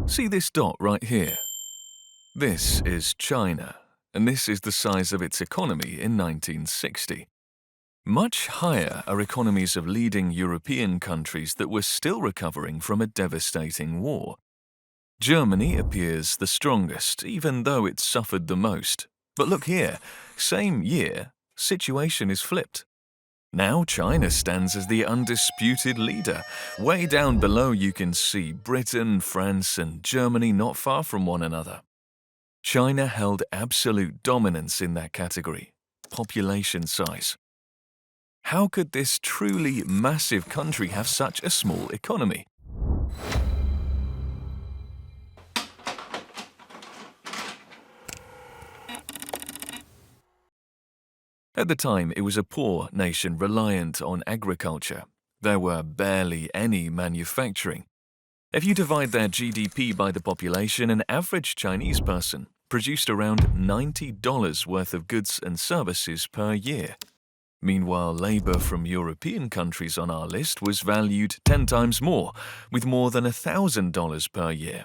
See this dot right here? This is China, and this is the size of its economy in 1960. Much higher are economies of leading European countries that were still recovering from a devastating war. Germany appears the strongest, even though it suffered the most. But look here, same year, situation is flipped. Now China stands as the undisputed leader. Way down below you can see Britain, France, and Germany not far from one another. China held absolute dominance in that category, population size. How could this truly massive country have such a small economy? At the time, it was a poor nation reliant on agriculture. There were barely any manufacturing. If you divide their GDP by the population, an average Chinese person produced around $90 worth of goods and services per year. Meanwhile, labor from European countries on our list was valued 10 times more, with more than $1,000 per year.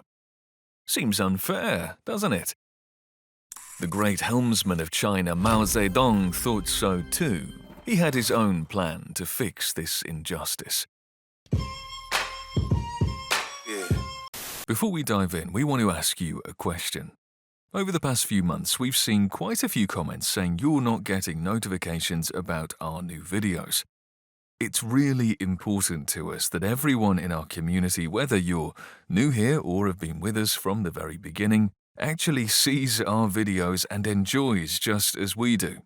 Seems unfair, doesn't it? The great helmsman of China, Mao Zedong, thought so too. He had his own plan to fix this injustice. Before we dive in, we want to ask you a question. Over the past few months, we've seen quite a few comments saying you're not getting notifications about our new videos. It's really important to us that everyone in our community, whether you're new here or have been with us from the very beginning, actually sees our videos and enjoys just as we do.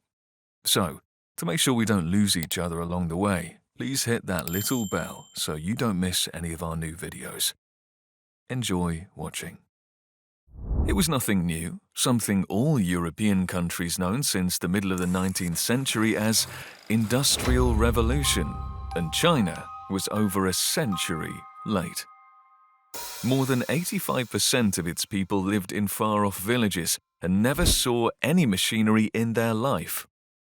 So, to make sure we don't lose each other along the way, please hit that little bell so you don't miss any of our new videos. Enjoy watching. It was nothing new, something all European countries known since the middle of the 19th century as Industrial Revolution, and China was over a century late. More than 85% of its people lived in far-off villages and never saw any machinery in their life.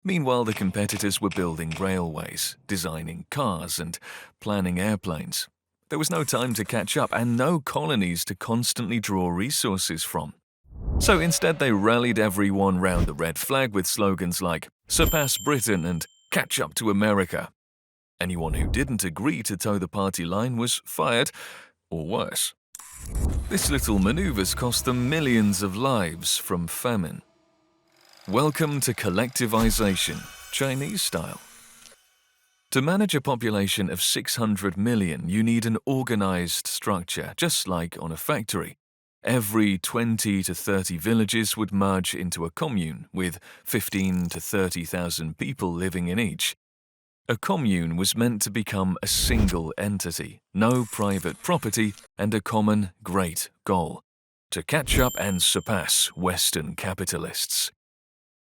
Meanwhile, the competitors were building railways, designing cars, and planning airplanes. There was no time to catch up and no colonies to constantly draw resources from. So instead, they rallied everyone round the red flag with slogans like "Surpass Britain" and "Catch up to America." Anyone who didn't agree to toe the party line was fired, or worse. This little maneuver's cost them millions of lives from famine. Welcome to collectivization, Chinese style. To manage a population of 600 million, you need an organized structure, just like on a factory. Every 20 to 30 villages would merge into a commune, with 15 to 30,000 people living in each. A commune was meant to become a single entity, no private property, and a common great goal: to catch up and surpass Western capitalists.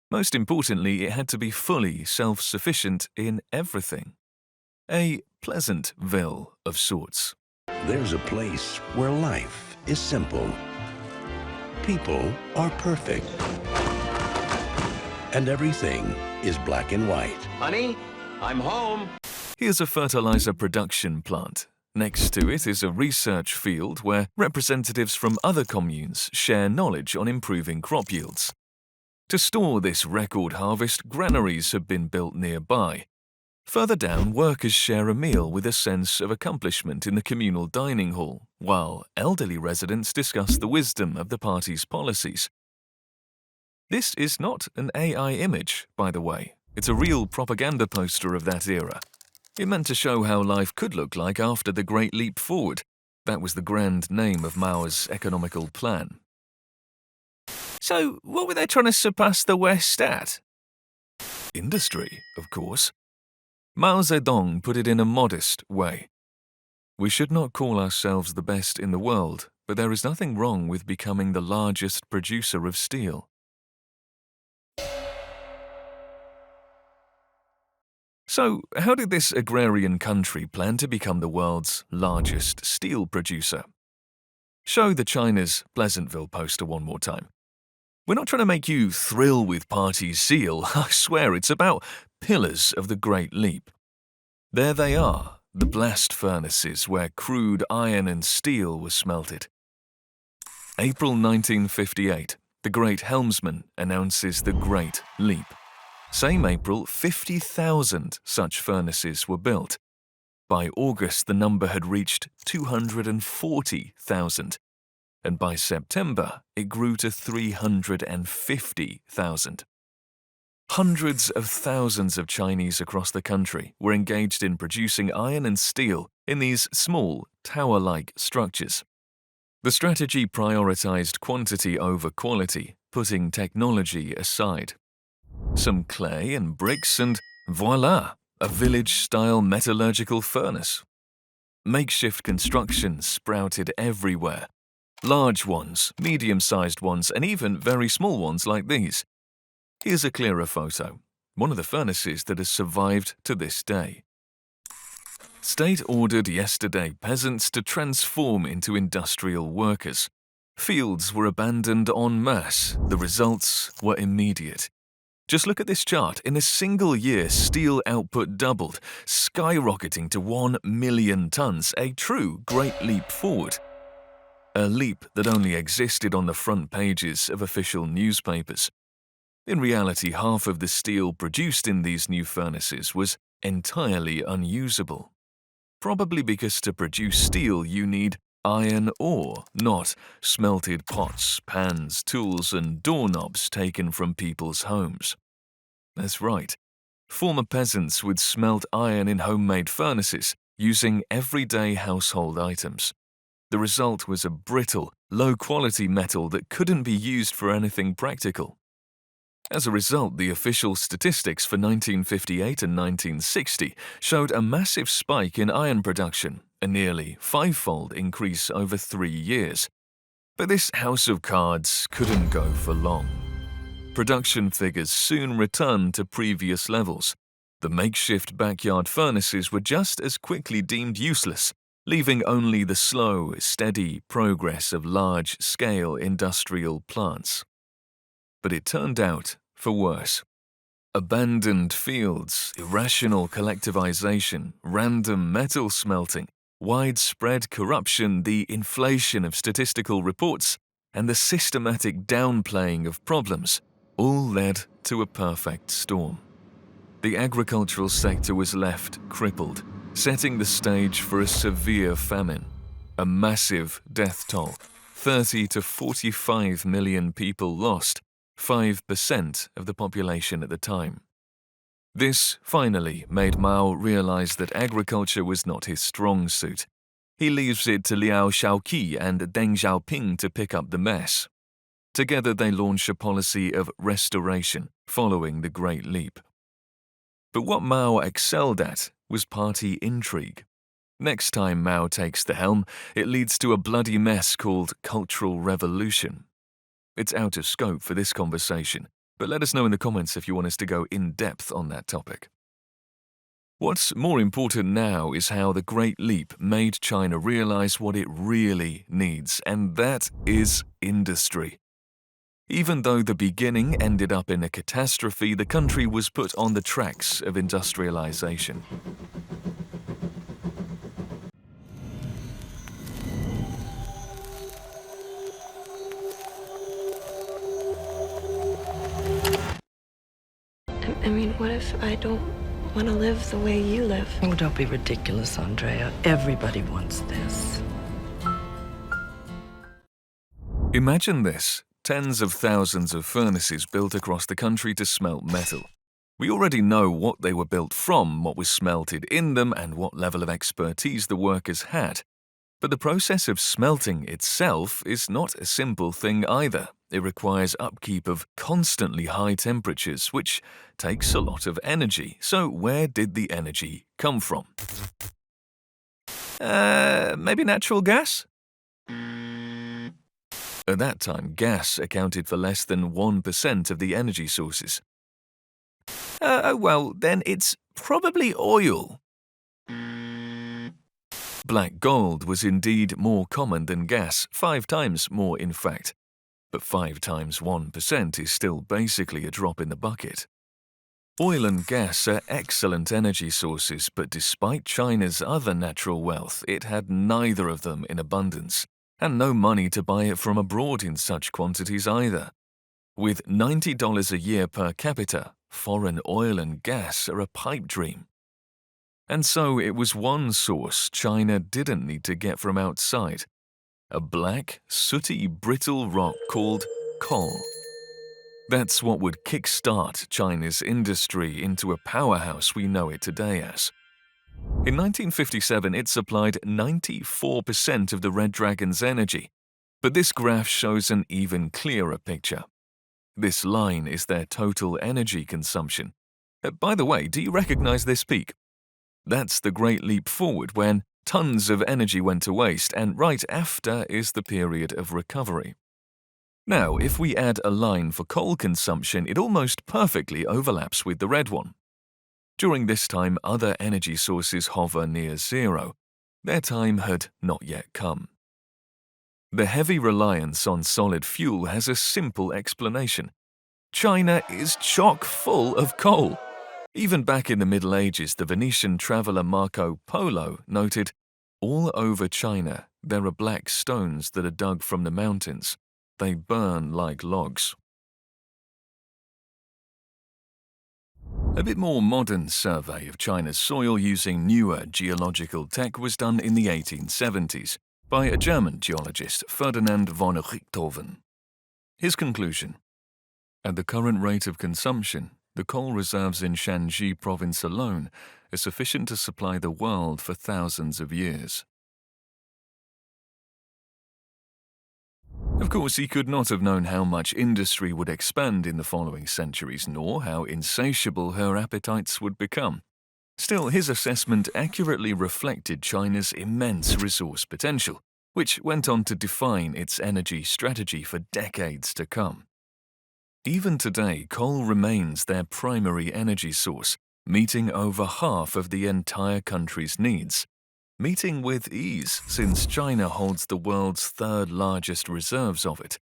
Most importantly, it had to be fully self-sufficient in everything. A Pleasantville of sorts. There's a place where life is simple. People are perfect. And everything is black and white. Honey, I'm home. Here's a fertilizer production plant. Next to it is a research field where representatives from other communes share knowledge on improving crop yields. To store this record harvest, granaries have been built nearby. Further down, workers share a meal with a sense of accomplishment in the communal dining hall, while elderly residents discuss the wisdom of the party's policies. This is not an AI image, by the way. It's a real propaganda poster of that era. It meant to show how life could look like after the Great Leap Forward. That was the grand name of Mao's economical plan. So, what were they trying to surpass the West at? Industry, of course. Mao Zedong put it in a modest way. We should not call ourselves the best in the world, but there is nothing wrong with becoming the largest producer of steel. So, how did this agrarian country plan to become the world's largest steel producer? Show the China's Pleasantville poster one more time. We're not trying to make you thrill with party zeal. I swear it's about pillars of the Great Leap. There they are, the blast furnaces where crude iron and steel was smelted. April 1958, the great helmsman announces the Great Leap. Same April, 50,000 such furnaces were built. By August, the number had reached 240,000, and by September, it grew to 350,000. Hundreds of thousands of Chinese across the country were engaged in producing iron and steel in these small, tower-like structures. The strategy prioritized quantity over quality, putting technology aside. Some clay and bricks and voila, a village-style metallurgical furnace. Makeshift construction sprouted everywhere. Large ones, medium-sized ones, and even very small ones like these. Here's a clearer photo, one of the furnaces that has survived to this day. State ordered yesterday peasants to transform into industrial workers. Fields were abandoned en masse. The results were immediate. Just look at this chart. In a single year, steel output doubled, skyrocketing to 1 million tons, a true great leap forward. A leap that only existed on the front pages of official newspapers. In reality, half of the steel produced in these new furnaces was entirely unusable. Probably because to produce steel you need iron ore, not smelted pots, pans, tools, and doorknobs taken from people's homes. That's right. Former peasants would smelt iron in homemade furnaces using everyday household items. The result was a brittle, low-quality metal that couldn't be used for anything practical. As a result, the official statistics for 1958 and 1960 showed a massive spike in iron production, a nearly five-fold increase over 3 years. But this house of cards couldn't go for long. Production figures soon returned to previous levels. The makeshift backyard furnaces were just as quickly deemed useless, leaving only the slow, steady progress of large-scale industrial plants. But it turned out for worse. Abandoned fields, irrational collectivization, random metal smelting, widespread corruption, the inflation of statistical reports, and the systematic downplaying of problems all led to a perfect storm. The agricultural sector was left crippled, setting the stage for a severe famine. A massive death toll, 30 to 45 million people lost, 5% of the population at the time. This finally made Mao realize that agriculture was not his strong suit. He leaves it to Liao Shaoqi and Deng Xiaoping to pick up the mess. Together they launch a policy of restoration following the Great Leap. But what Mao excelled at was party intrigue. Next time Mao takes the helm, it leads to a bloody mess called Cultural Revolution. It's out of scope for this conversation, but let us know in the comments if you want us to go in depth on that topic. What's more important now is how the Great Leap made China realize what it really needs, and that is industry. Even though the beginning ended up in a catastrophe, the country was put on the tracks of industrialization. I mean, what if I don't want to live the way you live? Oh, don't be ridiculous, Andrea. Everybody wants this. Imagine this. Tens of thousands of furnaces built across the country to smelt metal. We already know what they were built from, what was smelted in them, and what level of expertise the workers had. But the process of smelting itself is not a simple thing either. It requires upkeep of constantly high temperatures, which takes a lot of energy. So where did the energy come from? Maybe natural gas? At that time, gas accounted for less than 1% of the energy sources. Well, then it's probably oil. Black gold was indeed more common than gas, 5 times more in fact. But 5 times 1% is still basically a drop in the bucket. Oil and gas are excellent energy sources, but despite China's other natural wealth, it had neither of them in abundance. and no money to buy it from abroad in such quantities either. With $90 a year per capita, foreign oil and gas are a pipe dream. And so it was one source China didn't need to get from outside: a black, sooty, brittle rock called coal. That's what would kickstart China's industry into a powerhouse we know it today as. In 1957, it supplied 94% of the Red Dragon's energy, but this graph shows an even clearer picture. This line is their total energy consumption. By the way, do you recognize this peak? That's the Great Leap Forward, when tons of energy went to waste, and right after is the period of recovery. Now, if we add a line for coal consumption, it almost perfectly overlaps with the red one. During this time, other energy sources hover near zero. Their time had not yet come. The heavy reliance on solid fuel has a simple explanation. China is chock full of coal. Even back in the Middle Ages, the Venetian traveller Marco Polo noted, "All over China there are black stones that are dug from the mountains. They burn like logs." A bit more modern survey of China's soil using newer geological tech was done in the 1870s by a German geologist, Ferdinand von Richthofen. His conclusion: at the current rate of consumption, the coal reserves in Shanxi province alone are sufficient to supply the world for thousands of years. Of course, he could not have known how much industry would expand in the following centuries, nor how insatiable her appetites would become. Still, his assessment accurately reflected China's immense resource potential, which went on to define its energy strategy for decades to come. Even today, coal remains their primary energy source, meeting over half of the entire country's needs. Meeting with ease, since China holds the world's third largest reserves of it.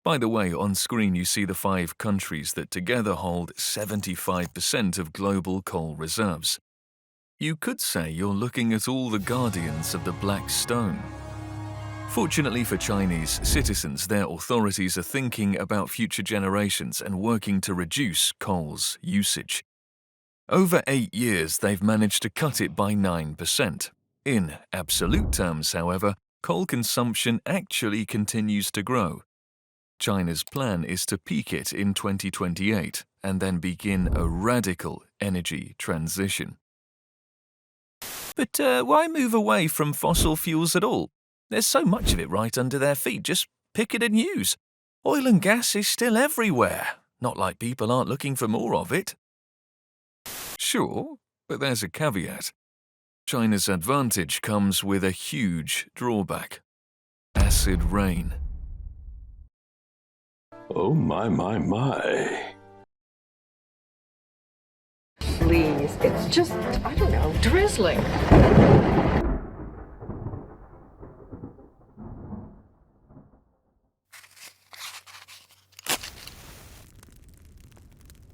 By the way, on screen you see the 5 countries that together hold 75% of global coal reserves. You could say you're looking at all the guardians of the black stone. Fortunately for Chinese citizens, their authorities are thinking about future generations and working to reduce coal's usage. Over 8 years, they've managed to cut it by 9%. In absolute terms, however, coal consumption actually continues to grow. China's plan is to peak it in 2028 and then begin a radical energy transition. But why move away from fossil fuels at all? There's so much of it right under their feet. Just pick it and use. Oil and gas is still everywhere. Not like people aren't looking for more of it. Sure, but there's a caveat. China's advantage comes with a huge drawback: acid rain. Oh my. Please, it's just, I don't know, drizzling.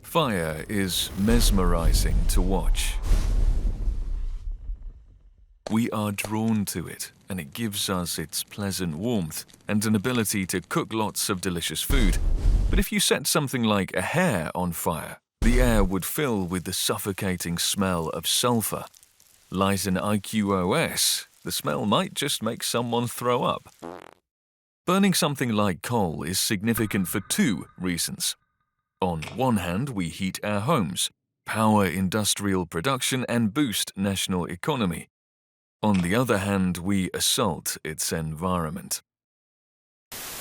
Fire is mesmerizing to watch. We are drawn to it, and it gives us its pleasant warmth and an ability to cook lots of delicious food. But if you set something like a hair on fire, the air would fill with the suffocating smell of sulfur. Light an IQOS, the smell might just make someone throw up. Burning something like coal is significant for 2 reasons. On one hand, we heat our homes, power industrial production, and boost national economy. On the other hand, we assault its environment.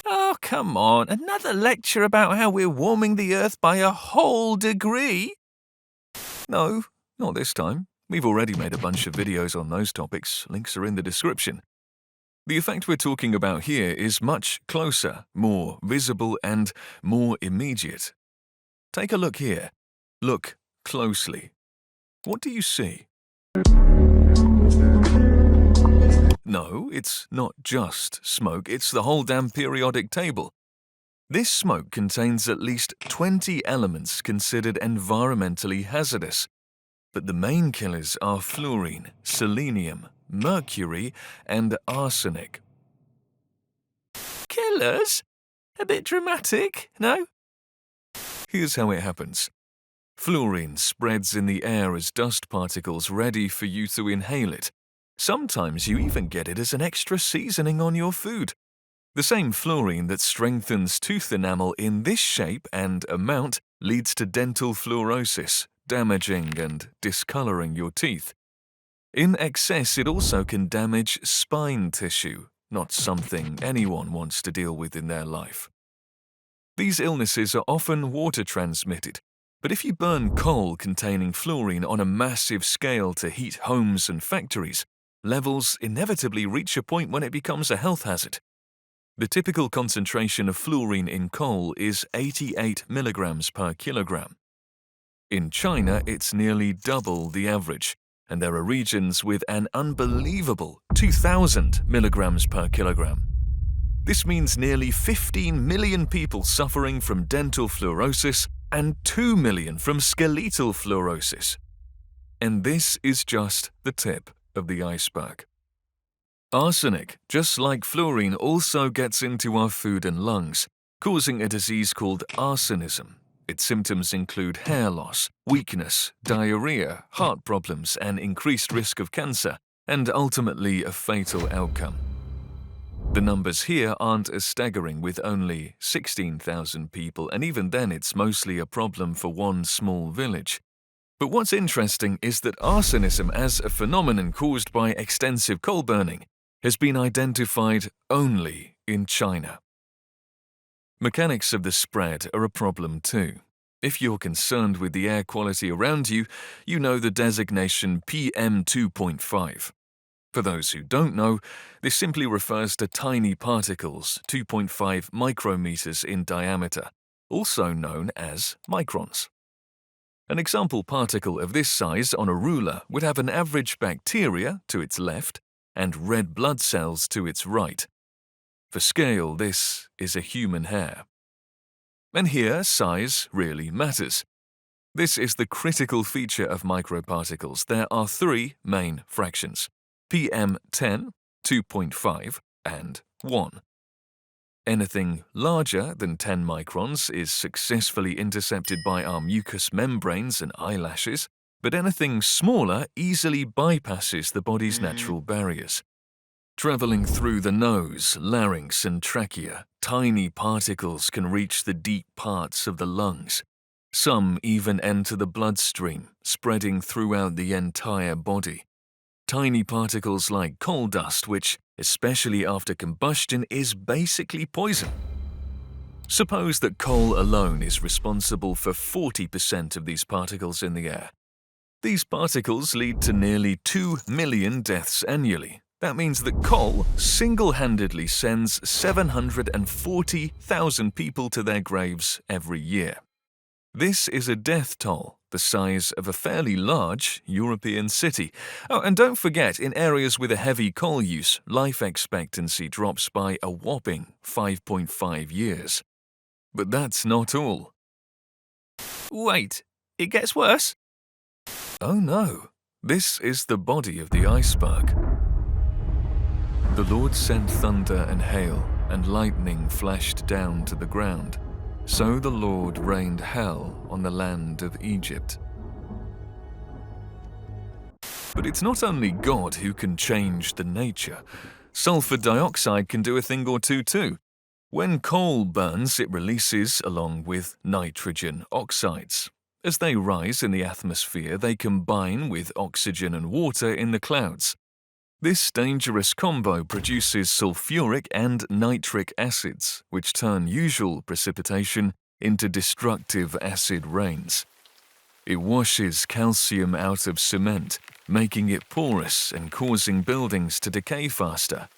Oh, come on, another lecture about how we're warming the Earth by a whole degree? No, not this time. We've already made a bunch of videos on those topics. Links are in the description. The effect we're talking about here is much closer, more visible, and more immediate. Take a look here. Look closely. What do you see? No, it's not just smoke, it's the whole damn periodic table. This smoke contains at least 20 elements considered environmentally hazardous, but the main killers are fluorine, selenium, mercury, and arsenic. kill us? A bit dramatic, no? Here's how it happens. Fluorine spreads in the air as dust particles ready for you to inhale it. Sometimes you even get it as an extra seasoning on your food. The same fluorine that strengthens tooth enamel in this shape and amount leads to dental fluorosis, damaging and discoloring your teeth. In excess, it also can damage spine tissue, not something anyone wants to deal with in their life. These illnesses are often water transmitted, but if you burn coal containing fluorine on a massive scale to heat homes and factories, levels inevitably reach a point when it becomes a health hazard. The typical concentration of fluorine in coal is 88 milligrams per kilogram. In China, it's nearly double the average, and there are regions with an unbelievable 2,000 milligrams per kilogram. This means nearly 15 million people suffering from dental fluorosis and 2 million from skeletal fluorosis. And this is just the tip of the iceberg. Arsenic, just like fluorine, also gets into our food and lungs, causing a disease called arsenism. Its symptoms include hair loss, weakness, diarrhea, heart problems, an increased risk of cancer, and ultimately a fatal outcome. The numbers here aren't as staggering, with only 16,000 people, and even then it's mostly a problem for one small village. But what's interesting is that arsenism as a phenomenon caused by extensive coal burning has been identified only in China. Mechanics of the spread are a problem too. If you're concerned with the air quality around you, you know the designation PM2.5. For those who don't know, this simply refers to tiny particles 2.5 micrometers in diameter, also known as microns. An example particle of this size on a ruler would have an average bacteria to its left and red blood cells to its right. For scale, this is a human hair. And here, size really matters. This is the critical feature of microparticles. There are three main fractions: PM10, 2.5, and 1. Anything larger than 10 microns is successfully intercepted by our mucous membranes and eyelashes, but anything smaller easily bypasses the body's natural barriers. Traveling through the nose, larynx, and trachea, tiny particles can reach the deep parts of the lungs. Some even enter the bloodstream, spreading throughout the entire body. Tiny particles like coal dust, which, especially after combustion, is basically poison. Suppose that coal alone is responsible for 40% of these particles in the air. These particles lead to nearly 2 million deaths annually. That means that coal single-handedly sends 740,000 people to their graves every year. This is a death toll the size of a fairly large European city. Oh, and don't forget, in areas with a heavy coal use, life expectancy drops by a whopping 5.5 years. But that's not all. Wait, it gets worse? Oh no, this is the body of the iceberg. The Lord sent thunder and hail, and lightning flashed down to the ground. So the Lord rained hell on the land of Egypt. But it's not only God who can change the nature. Sulfur dioxide can do a thing or two too. When coal burns, it releases, along with nitrogen oxides. As they rise in the atmosphere, they combine with oxygen and water in the clouds. This dangerous combo produces sulfuric and nitric acids, which turn usual precipitation into destructive acid rains. It washes calcium out of cement, making it porous and causing buildings to decay faster.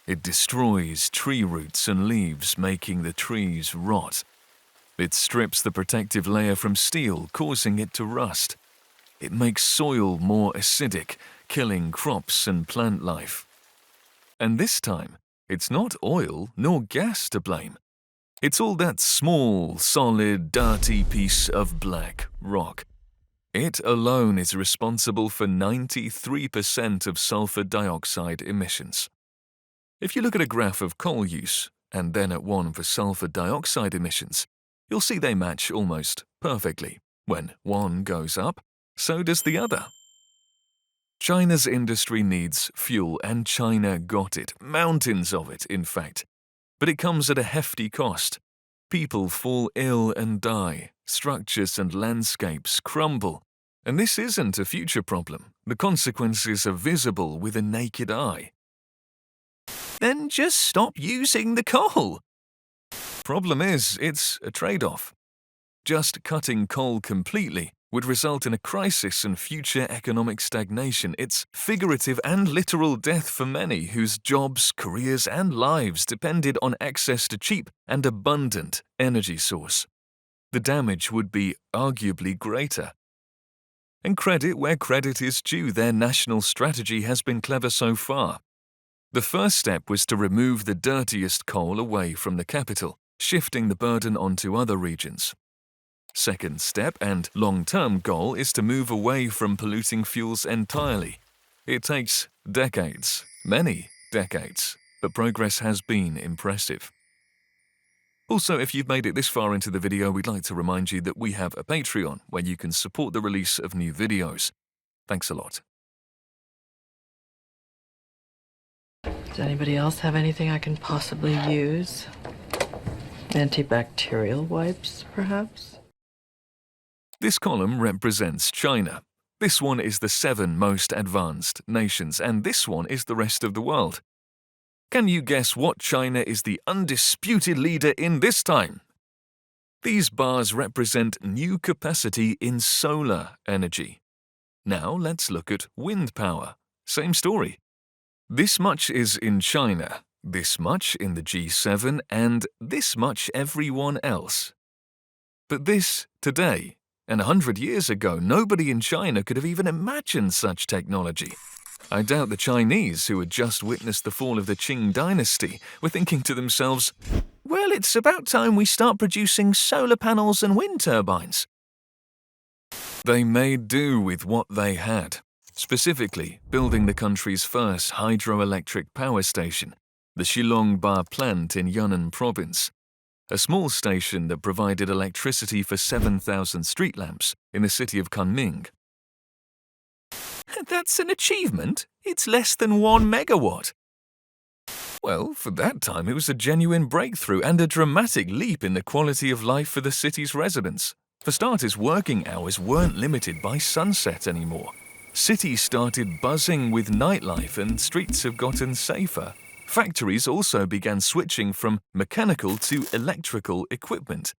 It destroys tree roots and leaves, making the trees rot. It strips the protective layer from steel, causing it to rust. It makes soil more acidic, killing crops and plant life. And this time, it's not oil nor gas to blame. It's all that small, solid, dirty piece of black rock. It alone is responsible for 93% of sulfur dioxide emissions. If you look at a graph of coal use, and then at one for sulfur dioxide emissions, you'll see they match almost perfectly. When one goes up, so does the other. China's industry needs fuel, and China got it, mountains of it, in fact. But it comes at a hefty cost. People fall ill and die, structures and landscapes crumble. And this isn't a future problem. The consequences are visible with a naked eye. Then just stop using the coal. Problem is, it's a trade-off. Just cutting coal completely would result in a crisis and future economic stagnation. It's figurative and literal death for many whose jobs, careers, and lives depended on access to cheap and abundant energy source. The damage would be arguably greater. And credit where credit is due, their national strategy has been clever so far. The first step was to remove the dirtiest coal away from the capital, shifting the burden onto other regions. Second step and long-term goal is to move away from polluting fuels entirely. It takes decades, many decades, but progress has been impressive. Also, if you've made it this far into the video, we'd like to remind you that we have a Patreon where you can support the release of new videos. Thanks a lot. Does anybody else have anything I can possibly use? Antibacterial wipes, perhaps? This column represents China. This one is the 7 most advanced nations, and this one is the rest of the world. Can you guess what China is the undisputed leader in this time? These bars represent new capacity in solar energy. Now let's look at wind power. Same story. This much is in China, this much in the G7, and this much everyone else. But this, today, and 100 years ago, nobody in China could have even imagined such technology. I doubt the Chinese, who had just witnessed the fall of the Qing dynasty, were thinking to themselves, well, it's about time we start producing solar panels and wind turbines. They made do with what they had, specifically building the country's first hydroelectric power station, the Shillongba plant in Yunnan province, a small station that provided electricity for 7,000 street lamps in the city of Kunming. That's an achievement. It's less than 1 megawatt. Well, for that time, it was a genuine breakthrough and a dramatic leap in the quality of life for the city's residents. For starters, working hours weren't limited by sunset anymore. Cities started buzzing with nightlife and streets have gotten safer. Factories also began switching from mechanical to electrical equipment.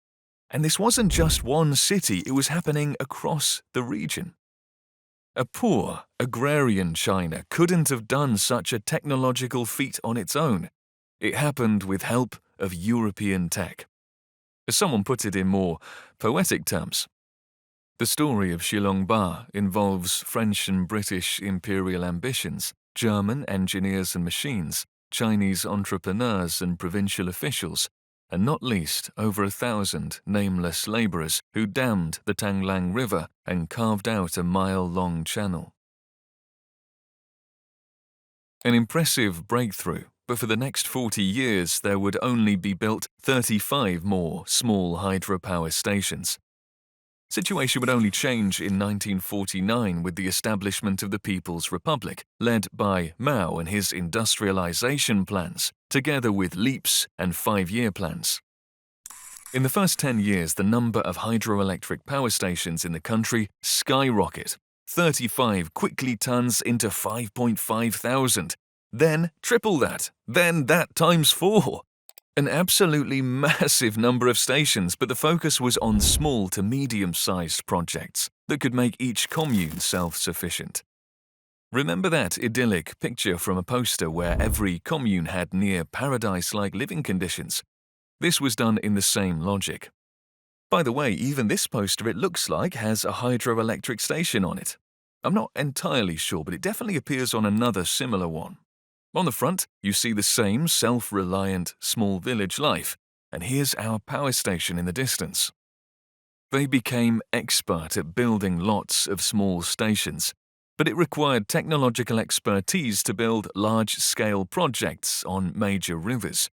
And this wasn't just one city, it was happening across the region. A poor, agrarian China couldn't have done such a technological feat on its own. It happened with help of European tech. As someone put it in more poetic terms, the story of Shillongba involves French and British imperial ambitions, German engineers and machines, Chinese entrepreneurs and provincial officials, and not least over 1,000 nameless laborers who dammed the Tanglang River and carved out a mile-long channel. An impressive breakthrough, but for the next 40 years there would only be built 35 more small hydropower stations. Situation would only change in 1949 with the establishment of the People's Republic, led by Mao and his industrialization plans, together with leaps and 5-year plans. In the first 10 years, the number of hydroelectric power stations in the country skyrocket. 35 quickly turns into 5.5 thousand. Then triple that. Then that times 4. An absolutely massive number of stations, but the focus was on small to medium-sized projects that could make each commune self-sufficient. Remember that idyllic picture from a poster where every commune had near paradise-like living conditions? This was done in the same logic. By the way, even this poster, it looks like, has a hydroelectric station on it. I'm not entirely sure, but it definitely appears on another similar one. On the front, you see the same self-reliant small village life, and here's our power station in the distance. They became expert at building lots of small stations, but it required technological expertise to build large-scale projects on major rivers.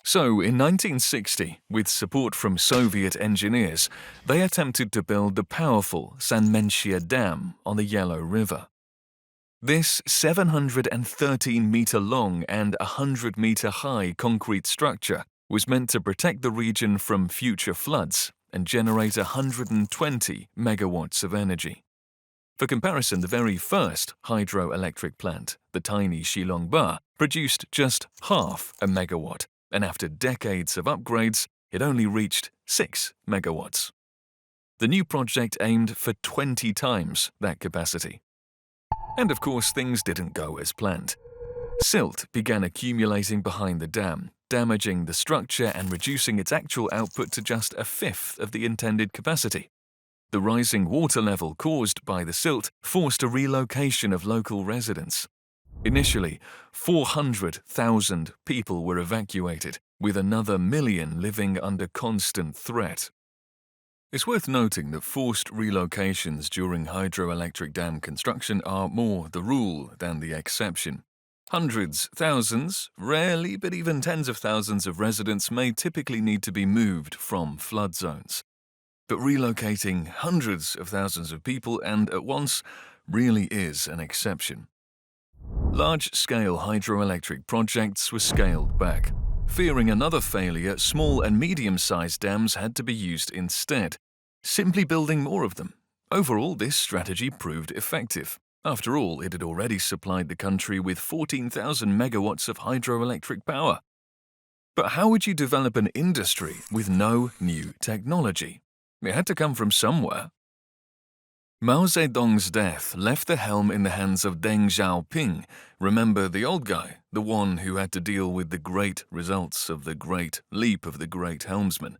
So, in 1960, with support from Soviet engineers, they attempted to build the powerful Sanmenchia Dam on the Yellow River. This 713-meter-long and 100-meter-high concrete structure was meant to protect the region from future floods and generate 120 megawatts of energy. For comparison, the very first hydroelectric plant, the tiny Shilongba, produced just half a megawatt, and after decades of upgrades, it only reached 6 megawatts. The new project aimed for 20 times that capacity. And of course, things didn't go as planned. Silt began accumulating behind the dam, damaging the structure and reducing its actual output to just a fifth of the intended capacity. The rising water level caused by the silt forced a relocation of local residents. Initially, 400,000 people were evacuated, with another million living under constant threat. It's worth noting that forced relocations during hydroelectric dam construction are more the rule than the exception. Hundreds, thousands, rarely but even tens of thousands of residents may typically need to be moved from flood zones. But relocating hundreds of thousands of people and at once really is an exception. Large-scale hydroelectric projects were scaled back. Fearing another failure, small and medium-sized dams had to be used instead, simply building more of them. Overall, this strategy proved effective. After all, it had already supplied the country with 14,000 megawatts of hydroelectric power. But how would you develop an industry with no new technology? It had to come from somewhere. Mao Zedong's death left the helm in the hands of Deng Xiaoping. Remember the old guy, the one who had to deal with the great results of the great leap of the great helmsman.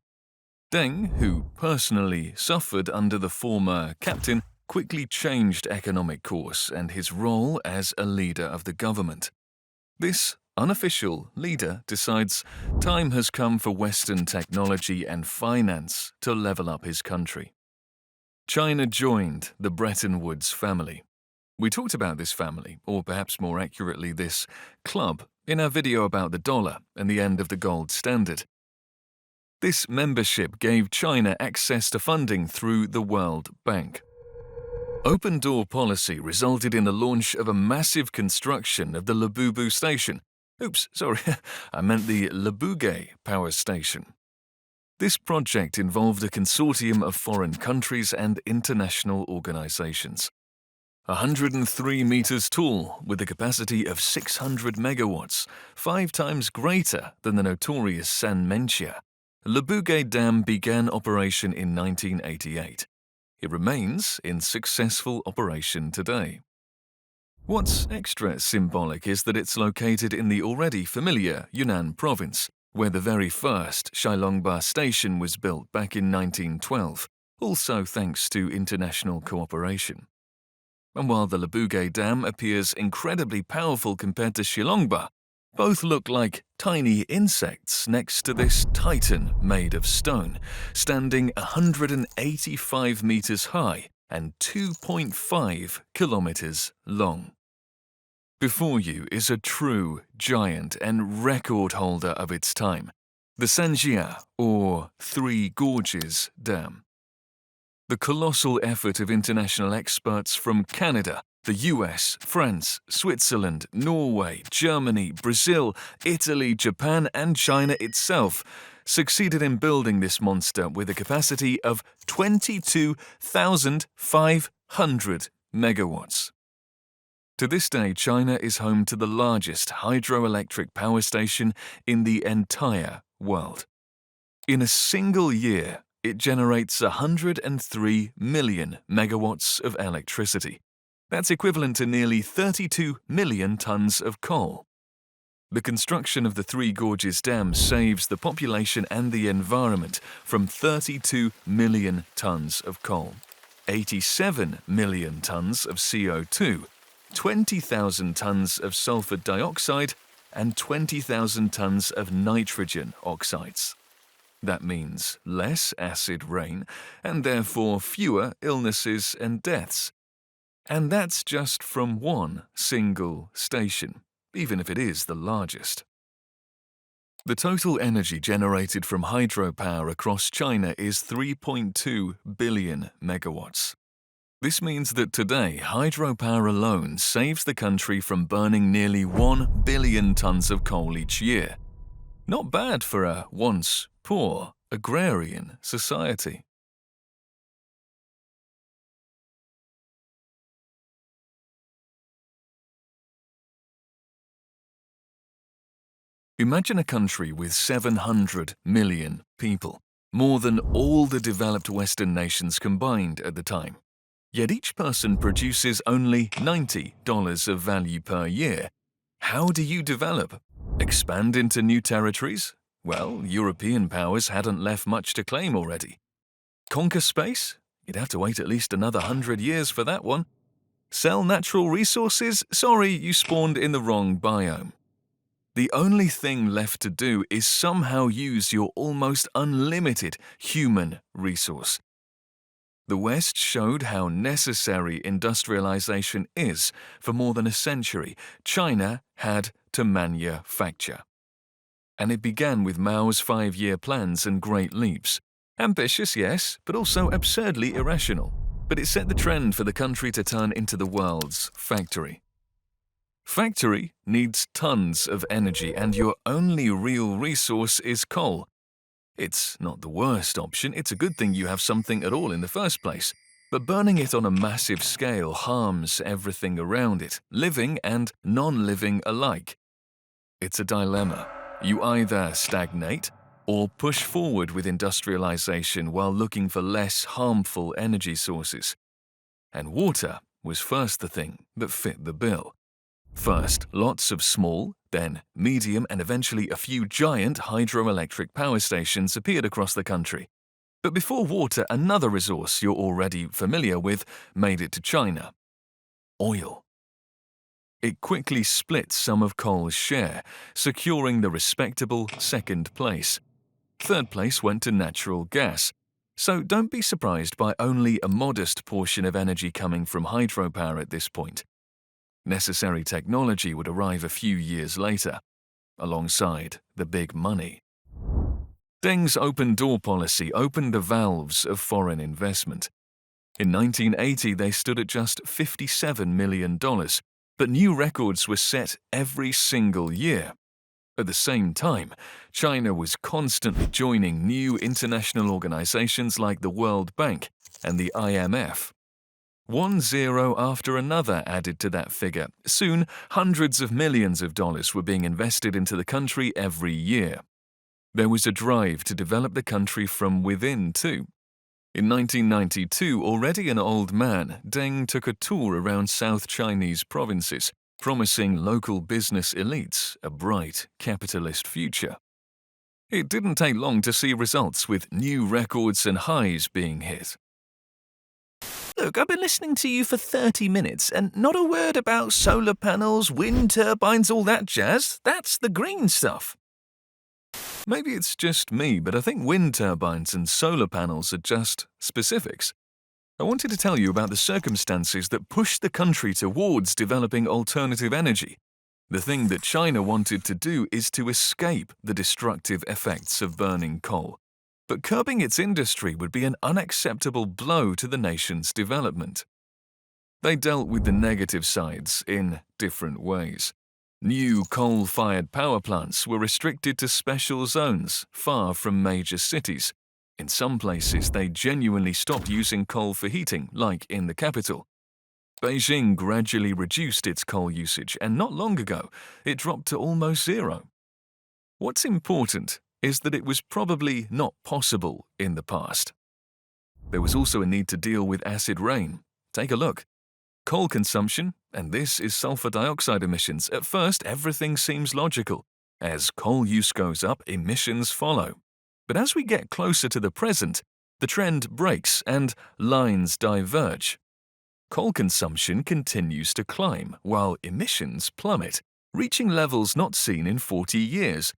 Deng, who personally suffered under the former captain, quickly changed economic course and his role as a leader of the government. This unofficial leader decides time has come for Western technology and finance to level up his country. China joined the Bretton Woods family. We talked about this family, or perhaps more accurately this club, in our video about the dollar and the end of the gold standard. This membership gave China access to funding through the World Bank. Open door policy resulted in the launch of a massive construction of the Labubu station. Oops, sorry, I meant the Labuge power station. This project involved a consortium of foreign countries and international organizations. 103 meters tall, with a capacity of 600 megawatts, 5 times greater than the notorious Sanmenchia, Labuge Dam began operation in 1988. It remains in successful operation today. What's extra symbolic is that it's located in the already familiar Yunnan province, where the very first Shilongba station was built back in 1912, also thanks to international cooperation. And while the Labuge Dam appears incredibly powerful compared to Shilongba, both look like tiny insects next to this titan made of stone, standing 185 meters high and 2.5 kilometers long. Before you is a true giant and record holder of its time, the Sanjia, or Three Gorges Dam. The colossal effort of international experts from Canada, the US, France, Switzerland, Norway, Germany, Brazil, Italy, Japan, and China itself succeeded in building this monster with a capacity of 22,500 megawatts. To this day, China is home to the largest hydroelectric power station in the entire world. In a single year, it generates 103 million megawatts of electricity. That's equivalent to nearly 32 million tons of coal. The construction of the Three Gorges Dam saves the population and the environment from 32 million tons of coal, 87 million tons of CO2, 20,000 tons of sulfur dioxide, and 20,000 tons of nitrogen oxides. That means less acid rain and therefore fewer illnesses and deaths. And that's just from one single station, even if it is the largest. The total energy generated from hydropower across China is 3.2 billion megawatts. This means that today, hydropower alone saves the country from burning nearly 1 billion tons of coal each year. Not bad for a once poor agrarian society. Imagine a country with 700 million people, more than all the developed Western nations combined at the time. Yet each person produces only $90 of value per year. How do you develop? Expand into new territories? Well, European powers hadn't left much to claim already. Conquer space? You'd have to wait at least another 100 years for that one. Sell natural resources? Sorry, you spawned in the wrong biome. The only thing left to do is somehow use your almost unlimited human resource. The West showed how necessary industrialization is. For more than a century, China had to manufacture. And it began with Mao's 5-year plans and Great Leaps. Ambitious, yes, but also absurdly irrational. But it set the trend for the country to turn into the world's factory. Factory needs tons of energy, and your only real resource is coal. It's not the worst option, it's a good thing you have something at all in the first place. But burning it on a massive scale harms everything around it, living and non-living alike. It's a dilemma. You either stagnate or push forward with industrialization while looking for less harmful energy sources. And water was first the thing that fit the bill. First, lots of small, then medium, and eventually a few giant hydroelectric power stations appeared across the country. But before water, another resource you're already familiar with made it to China: oil. It quickly split some of coal's share, securing the respectable second place. Third place went to natural gas. So don't be surprised by only a modest portion of energy coming from hydropower at this point. Necessary technology would arrive a few years later, alongside the big money. Deng's open-door policy opened the valves of foreign investment. In 1980, they stood at just $57 million, but new records were set every single year. At the same time, China was constantly joining new international organizations like the World Bank and the IMF. One zero after another added to that figure. Soon, hundreds of millions of dollars were being invested into the country every year. There was a drive to develop the country from within, too. In 1992, already an old man, Deng took a tour around South Chinese provinces, promising local business elites a bright capitalist future. It didn't take long to see results, with new records and highs being hit. Look, I've been listening to you for 30 minutes and not a word about solar panels, wind turbines, all that jazz. That's the green stuff. Maybe it's just me, but I think wind turbines and solar panels are just specifics. I wanted to tell you about the circumstances that pushed the country towards developing alternative energy. The thing that China wanted to do is to escape the destructive effects of burning coal. But curbing its industry would be an unacceptable blow to the nation's development. They dealt with the negative sides in different ways. New coal-fired power plants were restricted to special zones far from major cities. In some places, they genuinely stopped using coal for heating, like in the capital. Beijing gradually reduced its coal usage, and not long ago, it dropped to almost zero. What's important is that it was probably not possible in the past. There was also a need to deal with acid rain. Take a look. Coal consumption, and this is sulfur dioxide emissions. At first, everything seems logical. As coal use goes up, emissions follow. But as we get closer to the present, the trend breaks and lines diverge. Coal consumption continues to climb, while emissions plummet, reaching levels not seen in 40 years.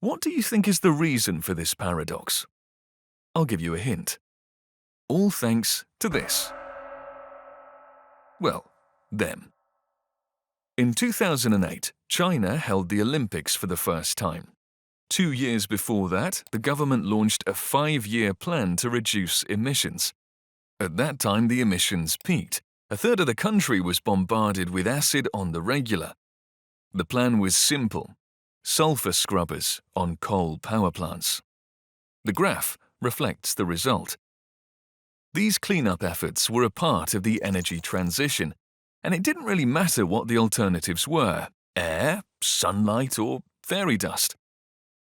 What do you think is the reason for this paradox? I'll give you a hint. All thanks to this. Well, them. In 2008, China held the Olympics for the first time. 2 years before that, the government launched a 5-year plan to reduce emissions. At that time, the emissions peaked. A third of the country was bombarded with acid on the regular. The plan was simple: sulfur scrubbers on coal power plants. The graph reflects the result. These cleanup efforts were a part of the energy transition, and it didn't really matter what the alternatives were: air, sunlight, or fairy dust.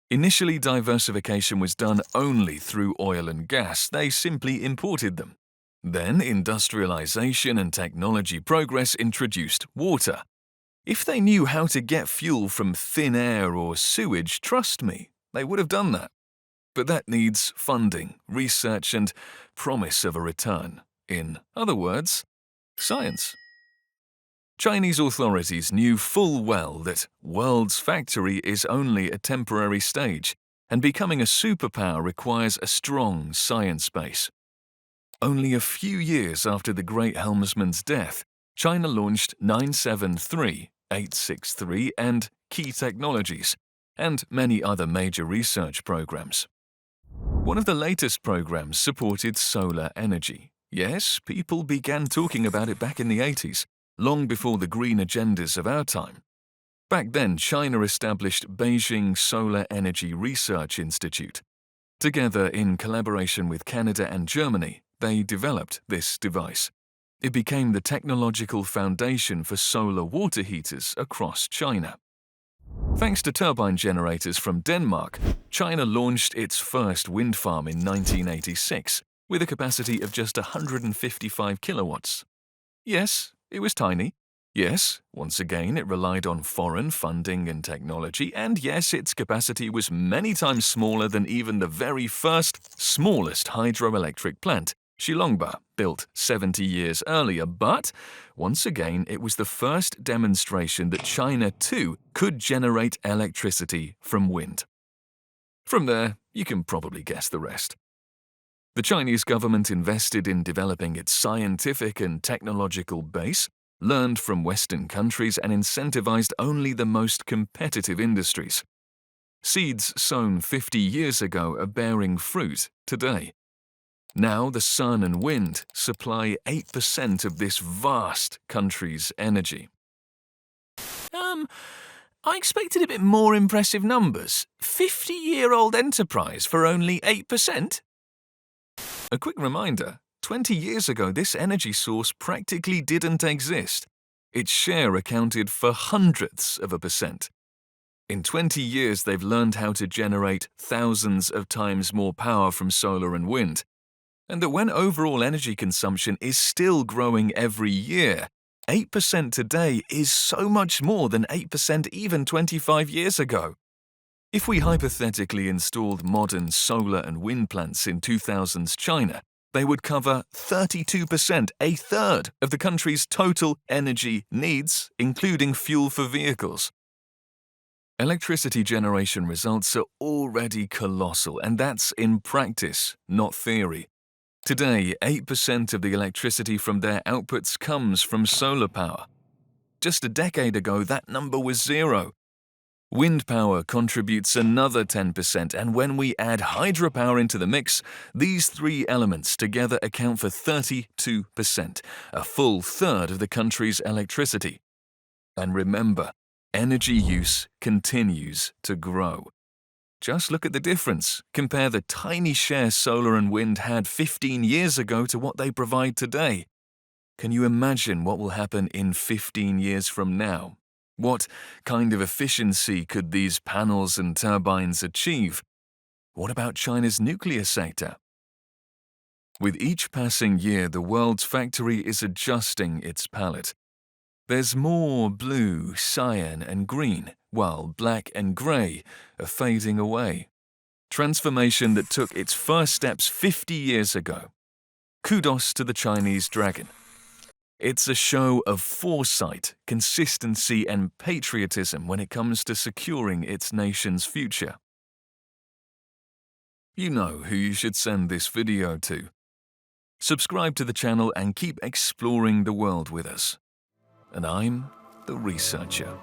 Initially, diversification was done only through oil and gas. They simply imported them. Then, industrialization and technology progress introduced water. If they knew how to get fuel from thin air or sewage, trust me, they would have done that. But that needs funding, research, and promise of a return. In other words, science. Chinese authorities knew full well that world's factory is only a temporary stage, and becoming a superpower requires a strong science base. Only a few years after the great helmsman's death, China launched 973, 863, and Key Technologies, and many other major research programs. One of the latest programs supported solar energy. Yes, people began talking about it back in the 80s, long before the green agendas of our time. Back then, China established Beijing Solar Energy Research Institute. Together, in collaboration with Canada and Germany, they developed this device. It became the technological foundation for solar water heaters across China. Thanks to turbine generators from Denmark, China launched its first wind farm in 1986, with a capacity of just 155 kilowatts. Yes, it was tiny. Yes, once again, it relied on foreign funding and technology, and yes, its capacity was many times smaller than even the very first, smallest hydroelectric plant, Shilongba, built 70 years earlier, but once again, it was the first demonstration that China, too, could generate electricity from wind. From there, you can probably guess the rest. The Chinese government invested in developing its scientific and technological base, learned from Western countries, and incentivized only the most competitive industries. Seeds sown 50 years ago are bearing fruit today. Now the sun and wind supply 8% of this vast country's energy. I expected a bit more impressive numbers. 50-year-old enterprise for only 8%? A quick reminder, 20 years ago this energy source practically didn't exist. Its share accounted for hundredths of a percent. In 20 years they've learned how to generate thousands of times more power from solar and wind. And that when overall energy consumption is still growing every year, 8% today is so much more than 8% even 25 years ago. If we hypothetically installed modern solar and wind plants in 2000s China, they would cover 32%, a third of the country's total energy needs, including fuel for vehicles. Electricity generation results are already colossal, and that's in practice, not theory. Today, 8% of the electricity from their outputs comes from solar power. Just a decade ago, that number was 0. Wind power contributes another 10%, and when we add hydropower into the mix, these three elements together account for 32%, a full third of the country's electricity. And remember, energy use continues to grow. Just look at the difference. Compare the tiny share solar and wind had 15 years ago to what they provide today. Can you imagine what will happen in 15 years from now? What kind of efficiency could these panels and turbines achieve? What about China's nuclear sector? With each passing year, the world's factory is adjusting its palette. There's more blue, cyan, and green, while black and grey are fading away. Transformation that took its first steps 50 years ago. Kudos to the Chinese dragon. It's a show of foresight, consistency, and patriotism when it comes to securing its nation's future. You know who you should send this video to. Subscribe to the channel and keep exploring the world with us. And I'm the researcher.